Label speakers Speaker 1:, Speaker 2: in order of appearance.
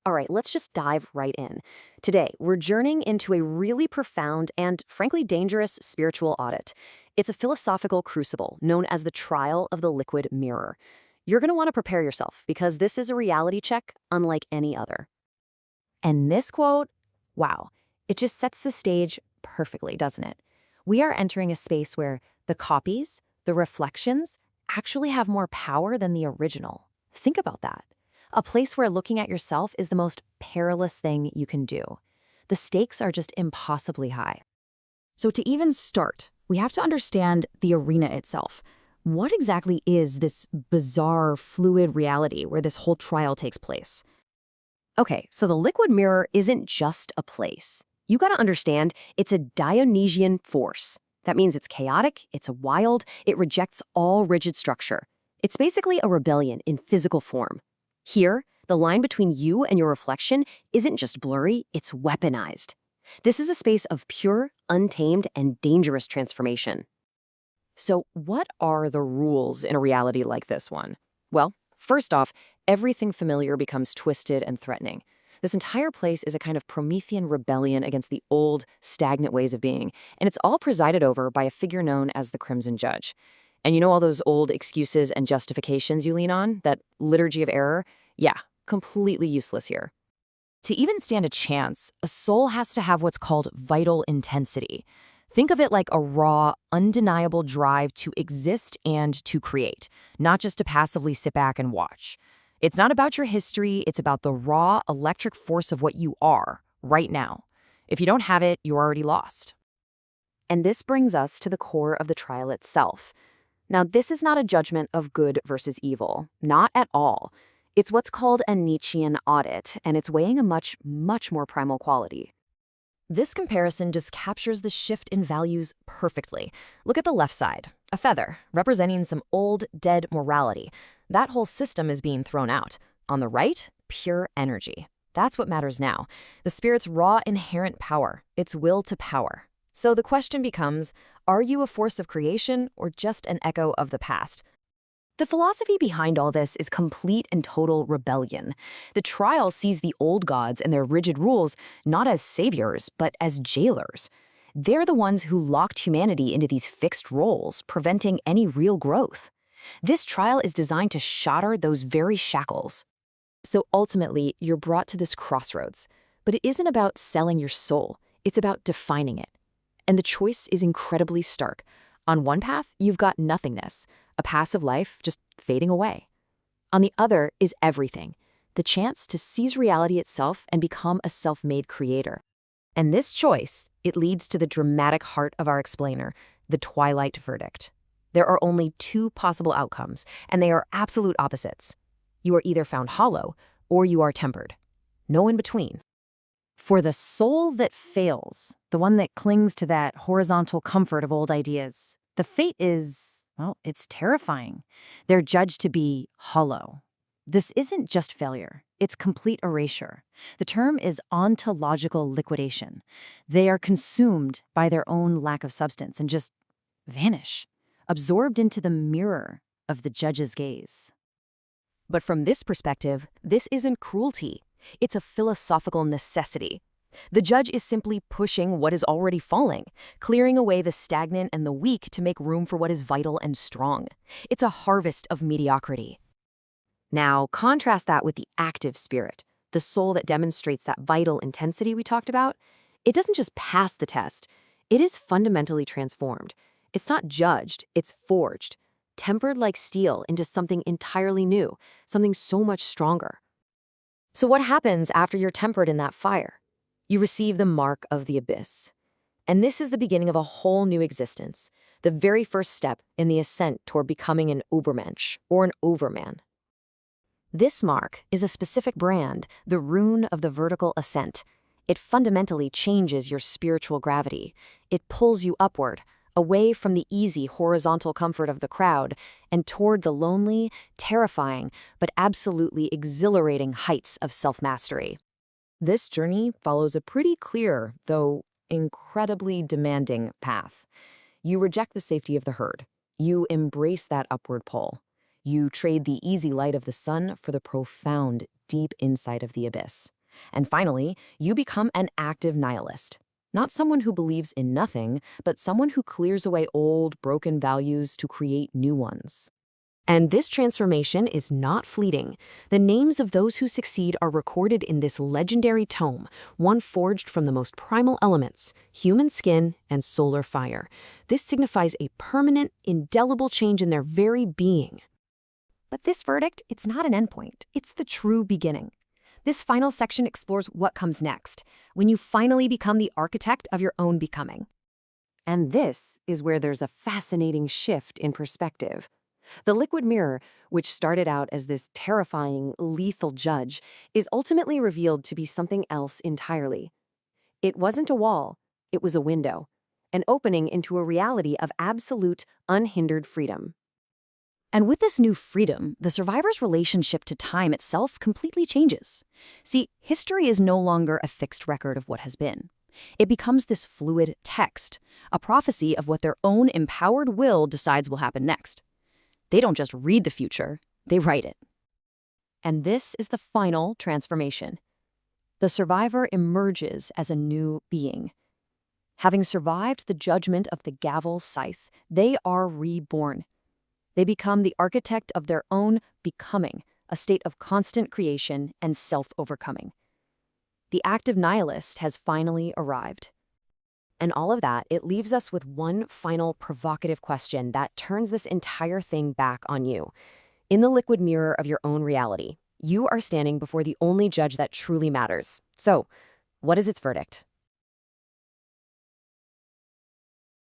Speaker 1: All right, let's just dive right in. Today, we're journeying into a really profound and, frankly, dangerous spiritual audit. It's a philosophical crucible known as the trial of the liquid mirror. You're going to want to prepare yourself because this is a reality check unlike any other.
Speaker 2: And this quote, wow, it just sets the stage perfectly, doesn't it? We are entering a space where the copies, the reflections, actually have more power than the original. Think about that. A place where looking at yourself is the most perilous thing you can do. The stakes are just impossibly high.
Speaker 3: So to even start, we have to understand the arena itself. What exactly is this bizarre, fluid reality where this whole trial takes place?
Speaker 1: Okay, so the liquid mirror isn't just a place. You got to understand it's a Dionysian force. That means it's chaotic, it's wild, it rejects all rigid structure. It's basically a rebellion in physical form. Here, the line between you and your reflection isn't just blurry, it's weaponized. This is a space of pure, untamed, and dangerous transformation. So, what are the rules in a reality like this one? Well, first off, everything familiar becomes twisted and threatening. This entire place is a kind of Promethean rebellion against the old, stagnant ways of being, and it's all presided over by a figure known as the Crimson Judge. And you know all those old excuses and justifications you lean on? That liturgy of error? Yeah, completely useless here.
Speaker 2: To even stand a chance, a soul has to have what's called vital intensity. Think of it like a raw, undeniable drive to exist and to create, not just to passively sit back and watch. It's not about your history, it's about the raw, electric force of what you are, right now. If you don't have it, you're already lost.
Speaker 1: And this brings us to the core of the trial itself. Now, this is not a judgment of good versus evil, not at all. It's what's called a Nietzschean audit, and it's weighing a much, much more primal quality.
Speaker 2: This comparison just captures the shift in values perfectly. Look at the left side, a feather, representing some old, dead morality. That whole system is being thrown out. On the right, pure energy. That's what matters now. The spirit's raw, inherent power, its will to power. So the question becomes, are you a force of creation or just an echo of the past?
Speaker 1: The philosophy behind all this is complete and total rebellion. The trial sees the old gods and their rigid rules not as saviors, but as jailers. They're the ones who locked humanity into these fixed roles, preventing any real growth. This trial is designed to shatter those very shackles. So ultimately, you're brought to this crossroads. But it isn't about selling your soul, it's about defining it. And the choice is incredibly stark. On one path, you've got nothingness, a passive life just fading away. On the other is everything, the chance to seize reality itself and become a self-made creator. And this choice, it leads to the dramatic heart of our explainer, the twilight verdict. There are only two possible outcomes, and they are absolute opposites. You are either found hollow, or you are tempered. No in between. For the soul that fails, the one that clings to that horizontal comfort of old ideas, the fate is, well, it's terrifying. They're judged to be hollow. This isn't just failure, it's complete erasure. The term is ontological liquidation. They are consumed by their own lack of substance and just vanish, absorbed into the mirror of the judge's gaze. But from this perspective, this isn't cruelty. It's a philosophical necessity. The judge is simply pushing what is already falling, clearing away the stagnant and the weak to make room for what is vital and strong. It's a harvest of mediocrity. Now, contrast that with the active spirit, the soul that demonstrates that vital intensity we talked about. It doesn't just pass the test. It is fundamentally transformed. It's not judged, it's forged, tempered like steel into something entirely new, something so much stronger. So what happens after you're tempered in that fire? You receive the mark of the abyss. And this is the beginning of a whole new existence, the very first step in the ascent toward becoming an Ubermensch, or an overman. This mark is a specific brand, the rune of the vertical ascent. It fundamentally changes your spiritual gravity. It pulls you upward, away from the easy horizontal comfort of the crowd, and toward the lonely, terrifying, but absolutely exhilarating heights of self-mastery. This journey follows a pretty clear, though incredibly demanding path. You reject the safety of the herd. You embrace that upward pull. You trade the easy light of the sun for the profound, deep inside of the abyss. And finally, you become an active nihilist. Not someone who believes in nothing, but someone who clears away old, broken values to create new ones. And this transformation is not fleeting. The names of those who succeed are recorded in this legendary tome, one forged from the most primal elements, human skin and solar fire. This signifies a permanent, indelible change in their very being.
Speaker 2: But this verdict, it's not an endpoint. It's the true beginning. This final section explores what comes next, when you finally become the architect of your own becoming.
Speaker 1: And this is where there's a fascinating shift in perspective. The liquid mirror, which started out as this terrifying, lethal judge, is ultimately revealed to be something else entirely. It wasn't a wall, it was a window, an opening into a reality of absolute, unhindered freedom.
Speaker 3: And with this new freedom, the survivor's relationship to time itself completely changes. See, history is no longer a fixed record of what has been. It becomes this fluid text, a prophecy of what their own empowered will decides will happen next. They don't just read the future, they write it. And this is the final transformation. The survivor emerges as a new being. Having survived the judgment of the gavel scythe, they are reborn. They become the architect of their own becoming, a state of constant creation and self-overcoming. The active nihilist has finally arrived.
Speaker 1: And all of that, it leaves us with one final provocative question that turns this entire thing back on you. In the liquid mirror of your own reality, you are standing before the only judge that truly matters. So, what is its verdict?